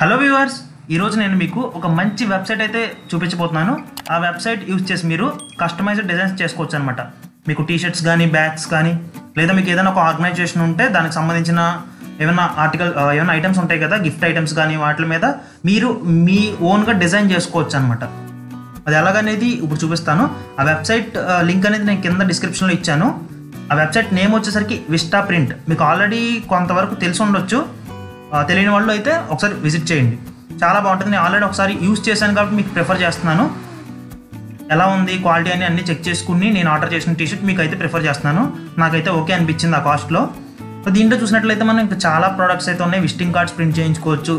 Hello viewers, ఈరోజు నేను మీకు ఒక మంచి వెబ్సైట్ అయితే చూపించబోతున్నాను. ఆ వెబ్సైట్ యూజ్ చేసి మీరు కస్టమైజ్డ్ డిజైన్స్ చేసుకోవచ్చు అనమాట. మీకు టీషర్ట్స్ కానీ, బ్యాగ్స్ కానీ, లేదా మీకు ఏదైనా ఒక ఆర్గనైజేషన్ ఉంటే దానికి సంబంధించిన ఏమైనా ఏమైనా ఐటమ్స్ ఉంటాయి కదా, గిఫ్ట్ ఐటమ్స్ కానీ, వాటి మీద మీరు మీ ఓన్గా డిజైన్ చేసుకోవచ్చు అనమాట. అది ఎలాగనేది ఇప్పుడు చూపిస్తాను. ఆ వెబ్సైట్ లింక్ అనేది నేను కింద డిస్క్రిప్షన్లో ఇచ్చాను. ఆ వెబ్సైట్ నేమ్ వచ్చేసరికి విస్టా ప్రింట్. మీకు ఆల్రెడీ కొంతవరకు తెలిసి ఉండొచ్చు, తెలియని వాళ్ళు అయితే ఒకసారి విజిట్ చేయండి, చాలా బాగుంటుంది. నేను ఆల్రెడీ ఒకసారి యూజ్ చేశాను కాబట్టి మీకు ప్రిఫర్ చేస్తున్నాను. ఎలా ఉంది క్వాలిటీ అని అన్నీ చెక్ చేసుకుని నేను ఆర్డర్ చేసిన టీషర్ట్ మీకు అయితే ప్రిఫర్ చేస్తున్నాను. నాకైతే ఓకే అనిపించింది ఆ కాస్ట్లో. దీంట్లో చూసినట్లయితే మనం ఇంకా చాలా ప్రోడక్ట్స్ అయితే ఉన్నాయి. విజిటింగ్ కార్డ్స్ ప్రింట్ చేయించుకోవచ్చు,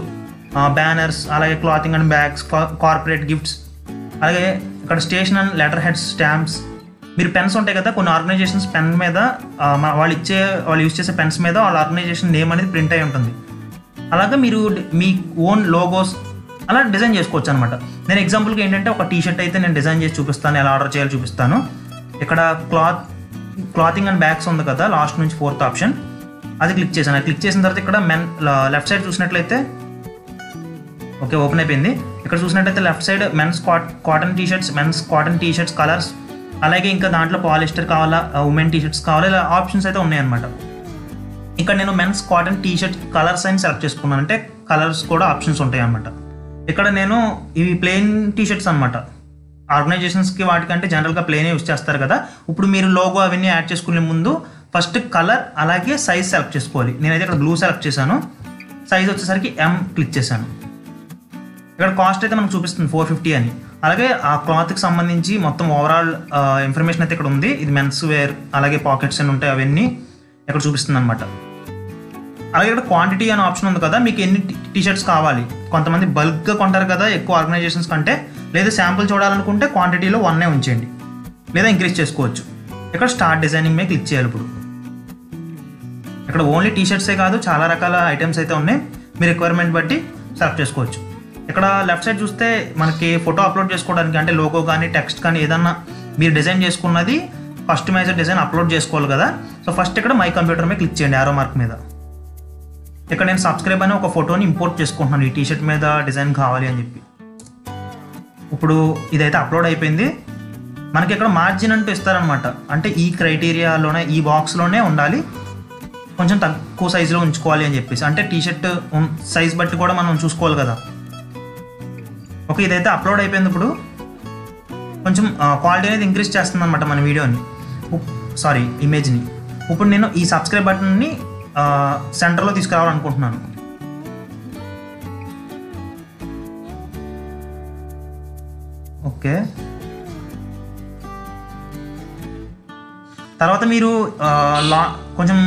బ్యానర్స్, అలాగే clothing and bags, corporate gifts, అలాగే ఇక్కడ station and letter heads, stamps. మీరు పెన్స్ ఉంటాయి కదా, కొన్ని ఆర్గనైజేషన్స్ పెన్ మీద వాళ్ళు యూజ్ చేసే పెన్స్ మీద వాళ్ళ ఆర్గనైజేషన్ నేమ్ అనేది ప్రింట్ అయి ఉంటుంది. అలాగే మీరు మీ ఓన్ లోగోస్ అలా డిజైన్ చేసుకోవచ్చు అనమాట. నేను ఎగ్జాంపుల్కి ఏంటంటే ఒక టీషర్ట్ అయితే నేను డిజైన్ చేసి చూపిస్తాను, ఎలా ఆర్డర్ చేయాలో చూపిస్తాను. ఇక్కడ క్లాతింగ్ అండ్ బ్యాగ్స్ ఉంది కదా, లాస్ట్ నుంచి 4th ఆప్షన్, అది క్లిక్ చేశాను. అది క్లిక్ చేసిన తర్వాత ఇక్కడ లెఫ్ట్ సైడ్ చూసినట్లయితే ఓకే ఓపెన్ అయిపోయింది. ఇక్కడ చూసినట్లయితే left side men's cotton t shirts colours, అలాగే ఇంకా దాంట్లో పాలిస్టర్ కావాలా, ఉమెన్ టీషర్ట్స్ కావాలా, ఇలా ఆప్షన్స్ అయితే ఉన్నాయన్నమాట. ఇక్కడ నేను మెన్స్ కాటన్ టీషర్ట్ కలర్స్ అని సెలెక్ట్ చేసుకున్నాను, అంటే కలర్స్ కూడా ఆప్షన్స్ ఉంటాయి అన్నమాట. ఇక్కడ నేను ఇవి ప్లెయిన్ టీషర్ట్స్ అనమాట. ఆర్గనైజేషన్స్కి వాటికంటే జనరల్గా ప్లెయినే యూజ్ చేస్తారు కదా. ఇప్పుడు మీరు లోగో అవన్నీ యాడ్ చేసుకునే ముందు ఫస్ట్ కలర్ అలాగే సైజ్ సెలెక్ట్ చేసుకోవాలి. నేనైతే ఇక్కడ బ్లూ సెలెక్ట్ చేశాను. సైజ్ వచ్చేసరికి M క్లిక్ చేశాను. ఇక్కడ కాస్ట్ అయితే మనకు చూపిస్తుంది 450 అని. అలాగే ఆ క్లాత్కి సంబంధించి మొత్తం ఓవరాల్ ఇన్ఫర్మేషన్ అయితే ఇక్కడ ఉంది. ఇది మెన్స్ వేర్, అలాగే పాకెట్స్ అని ఉంటాయి, అవన్నీ ఇక్కడ చూపిస్తుంది అనమాట. అలాగే ఇక్కడ క్వాంటిటీ అనే ఆప్షన్ ఉంది కదా, మీకు ఎన్ని టీషర్ట్స్ కావాలి. కొంతమంది బల్క్గా కొంటారు కదా ఎక్కువ ఆర్గనైజేషన్స్ కంటే, లేదా శాంపుల్ చూడాలనుకుంటే క్వాంటిటీలో 1 ఉంచేయండి, లేదా ఇంక్రీజ్ చేసుకోవచ్చు. ఇక్కడ స్టార్ట్ డిజైనింగ్ మీద క్లిక్ చేయాలి. ఇప్పుడు ఇక్కడ ఓన్లీ టీషర్ట్సే కాదు, చాలా రకాల ఐటమ్స్ అయితే ఉన్నాయి. మీ రిక్వైర్మెంట్ బట్టి సెలెక్ట్ చేసుకోవచ్చు. ఇక్కడ లెఫ్ట్ సైడ్ చూస్తే మనకి ఫోటో అప్లోడ్ చేసుకోవడానికి, అంటే లోగో కానీ టెక్స్ట్ కానీ ఏదన్నా మీరు డిజైన్ చేసుకున్నది కస్టమైజ్డ్ డిజైన్ అప్లోడ్ చేసుకోవాలి కదా. సో ఫస్ట్ ఇక్కడ మై కంప్యూటర్ మీద క్లిక్ చేయండి, ఆరో మార్క్ మీద. ఇక్కడ నేను సబ్స్క్రైబ్ అనే ఒక ఫోటోని ఇంపోర్ట్ చేసుకుంటున్నాను, ఈ టీషర్ట్ మీద డిజైన్ కావాలి అని చెప్పి. ఇప్పుడు ఇదైతే అప్లోడ్ అయిపోయింది. మనకి ఇక్కడ మార్జిన్ అంటూ ఇస్తారనమాట, అంటే ఈ క్రైటీరియాలోనే, ఈ బాక్స్లోనే ఉండాలి, కొంచెం తక్కువ సైజులో ఉంచుకోవాలి అని చెప్పేసి. అంటే టీషర్ట్ సైజ్ బట్టి కూడా మనం చూసుకోవాలి కదా. ఓకే, ఇదైతే అప్లోడ్ అయిపోయింది. ఇప్పుడు కొంచెం క్వాలిటీ అనేది ఇంక్రీజ్ చేస్తుంది అనమాట మన వీడియోని, ఇమేజ్ని. ఇప్పుడు నేను ఈ సబ్స్క్రైబ్ బటన్ని సెంటర్లో తీసుకురావాలనుకుంటున్నాను. ఓకే, తర్వాత మీరు కొంచెం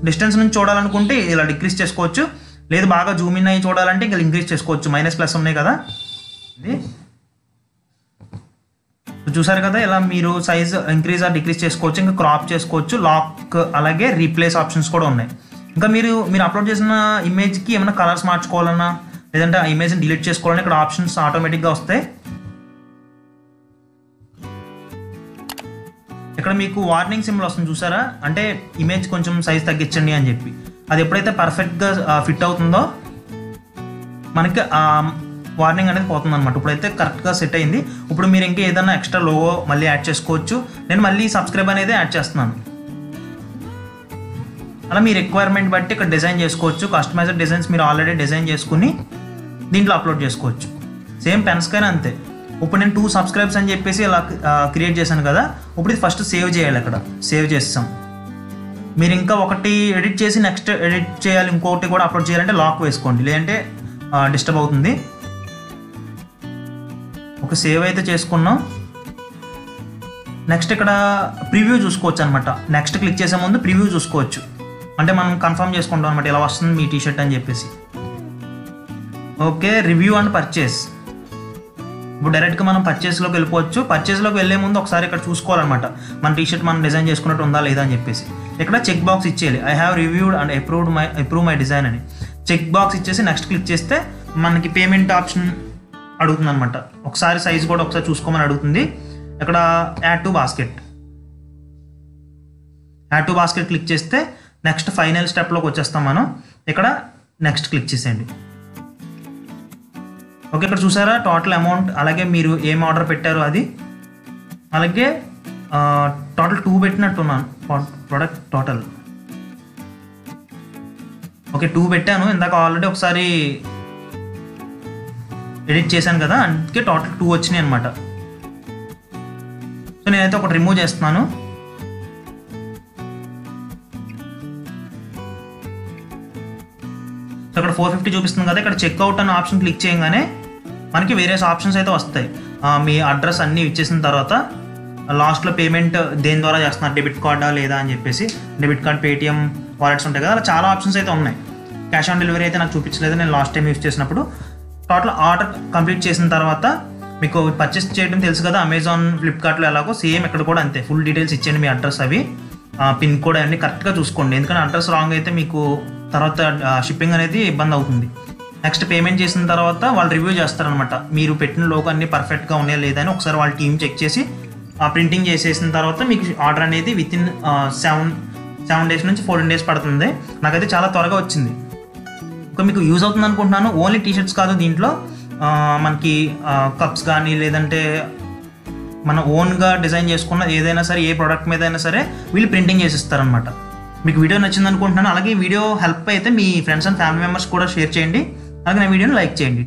డిస్టెన్స్ నుంచి చూడాలనుకుంటే ఇలా డిక్రీజ్ చేసుకోవచ్చు, లేదు బాగా జూమ్ ఇన్ అయ్యి చూడాలంటే ఇంకా ఇంక్రీజ్ చేసుకోవచ్చు. మైనస్ ఉన్నాయి కదా, చూసారు కదా. ఇలా మీరు సైజ్ ఇంక్రీజ్ ఆర్ డిక్రీజ్ చేసుకోవచ్చు, ఇంకా క్రాప్ చేసుకోవచ్చు, లాక్, అలాగే రీప్లేస్ ఆప్షన్స్ కూడా ఉన్నాయి. ఇంకా మీరు అప్లోడ్ చేసిన ఇమేజ్కి ఏమైనా కలర్స్ మార్చుకోవాలన్నా, లేదంటే ఆ ఇమేజ్ని డిలీట్ చేసుకోవాలన్నా ఇక్కడ ఆప్షన్స్ ఆటోమేటిక్గా వస్తాయి. ఇక్కడ మీకు వార్నింగ్ సింబల్ వస్తుంది చూసారా, అంటే ఇమేజ్ కొంచెం సైజ్ తగ్గించండి అని చెప్పి. అది ఎప్పుడైతే పర్ఫెక్ట్గా ఫిట్ అవుతుందో మనకి వార్నింగ్ అనేది పోతుంది అనమాట. ఇప్పుడైతే కరెక్ట్గా సెట్ అయింది. ఇప్పుడు మీరు ఇంకా ఏదైనా ఎక్స్ట్రా లోగో మళ్ళీ యాడ్ చేసుకోవచ్చు. నేను మళ్ళీ సబ్స్క్రైబ్ అనేది యాడ్ చేస్తున్నాను. అలా మీ రిక్వైర్మెంట్ బట్టి ఇక్కడ డిజైన్ చేసుకోవచ్చు. కస్టమైజ్డ్ డిజైన్స్ మీరు ఆల్రెడీ డిజైన్ చేసుకుని దీంట్లో అప్లోడ్ చేసుకోవచ్చు. సేమ్ పెన్స్కైనా అంతే. ఇప్పుడు నేను 2 సబ్స్క్రైబ్స్ అని చెప్పేసి ఇలా క్రియేట్ చేశాను కదా. ఇప్పుడు ఇది ఫస్ట్ సేవ్ చేయాలి. అక్కడ సేవ్ చేస్తాం. మీరు ఇంకా ఒకటి ఎడిట్ చేసి నెక్స్ట్ ఎడిట్ చేయాలి, ఇంకొకటి కూడా అప్లోడ్ చేయాలంటే లాక్ వేసుకోండి, లేదంటే డిస్టర్బ్ అవుతుంది. ఒక సేవ్ అయితే చేసుకున్నాం. నెక్స్ట్ ఇక్కడ ప్రివ్యూ చూసుకోవచ్చు అనమాట. నెక్స్ట్ క్లిక్ చేసే ముందు ప్రివ్యూ చూసుకోవచ్చు, అంటే మనం కన్ఫర్మ్ చేసుకుంటాం అనమాట ఇలా వస్తుంది మీ టీషర్ట్ అని చెప్పేసి. Okay, review and purchase. ఇప్పుడు డైరెక్ట్గా మనం పర్చేస్లోకి వెళ్ళిపోవచ్చు. పర్చేస్లోకి వెళ్ళే ముందు ఒకసారి ఇక్కడ చూసుకోవాలన్నమాట, మన టీషర్ట్ మనం డిజైన్ చేసుకున్నట్టు ఉందా లేదా అని చెప్పేసి. ఇక్కడ చెక్ బాక్స్ ఇచ్చేయాలి, I have reviewed and approve my design అని. చెక్ బాక్స్ ఇచ్చేసి నెక్స్ట్ క్లిక్ చేస్తే మనకి పేమెంట్ ఆప్షన్ అడుగుతుంది అనమాట. ఒకసారి సైజ్ కూడా ఒకసారి చూసుకోమని అడుగుతుంది. ఇక్కడ యాడ్ టు బాస్కెట్ క్లిక్ చేస్తే నెక్స్ట్ ఫైనల్ స్టెప్లోకి వచ్చేస్తాం మనం. ఇక్కడ నెక్స్ట్ క్లిక్ చేసేయండి. ఓకే, ఇక్కడ చూసారా టోటల్ అమౌంట్, అలాగే మీరు ఏం ఆర్డర్ పెట్టారో అది, అలాగే టోటల్ 2 పెట్టినట్టున్నాను ప్రోడక్ట్ టోటల్. ఓకే 2 పెట్టాను, ఇందాక ఆల్రెడీ ఒకసారి ఎడిట్ చేశాను కదా, అందుకే టోటల్ 2 వచ్చినాయి అనమాట. సో నేనైతే ఒకటి రిమూవ్ చేస్తున్నాను. సో ఇక్కడ 450 చూపిస్తుంది కదా, ఇక్కడ చెక్అవుట్ అనే ఆప్షన్ క్లిక్ చేయగానే మనకి వేరియస్ ఆప్షన్స్ అయితే వస్తాయి. మీ అడ్రస్ అన్నీ ఇచ్చేసిన తర్వాత లాస్ట్లో పేమెంట్ దేని ద్వారా చేస్తున్నారు, డెబిట్ కార్డా లేదా అని చెప్పేసి, డెబిట్ కార్డ్, పేటిఎం వాలెట్స్ ఉంటాయి కదా, అలా చాలా ఆప్షన్స్ అయితే ఉన్నాయి. క్యాష్ ఆన్ డెలివరీ అయితే నాకు చూపించలేదు నేను లాస్ట్ టైం యూస్ చేసినప్పుడు. టోటల్ ఆర్డర్ కంప్లీట్ చేసిన తర్వాత మీకు పర్చేస్ చేయడం తెలుసు కదా, అమెజాన్, ఫ్లిప్కార్ట్లో ఎలాగో సేమ్ ఇక్కడ కూడా అంతే. ఫుల్ డీటెయిల్స్ ఇచ్చేయండి, మీ అడ్రస్ అవి, పిన్ కోడ్ అన్నీ కరెక్ట్గా చూసుకోండి, ఎందుకంటే అడ్రస్ రాంగ్ అయితే మీకు తర్వాత షిప్పింగ్ అనేది ఇబ్బంది అవుతుంది. నెక్స్ట్ పేమెంట్ చేసిన తర్వాత వాళ్ళు రివ్యూ చేస్తారనమాట, మీరు పెట్టిన లోగో అన్నీ పర్ఫెక్ట్గా ఉన్నాయా లేదా అని ఒకసారి వాళ్ళ టీం చెక్ చేసి ప్రింటింగ్ చేసేసిన తర్వాత మీకు ఆర్డర్ అనేది వితిన్ 7 డేస్ నుంచి 14 డేస్ పడుతుంది. నాకైతే చాలా త్వరగా వచ్చింది. ఇంకా మీకు యూజ్ అవుతుంది అనుకుంటున్నాను. ఓన్లీ టీషర్ట్స్ కాదు, దీంట్లో మనకి కప్స్ కానీ లేదంటే మన ఓన్గా డిజైన్ చేసుకున్న ఏదైనా సరే, ఏ ప్రోడక్ట్ మీద అయినా సరే వీళ్ళు ప్రింటింగ్ చేసి ఇస్తారనమాట. మీకు వీడియో నచ్చింది అనుకుంటున్నాను. అలాగే వీడియో హెల్ప్ అయితే మీ ఫ్రెండ్స్ అండ్ ఫ్యామిలీ మెంబర్స్ కూడా షేర్ చేయండి. అలాగే నా వీడియోని లైక్ చేయండి.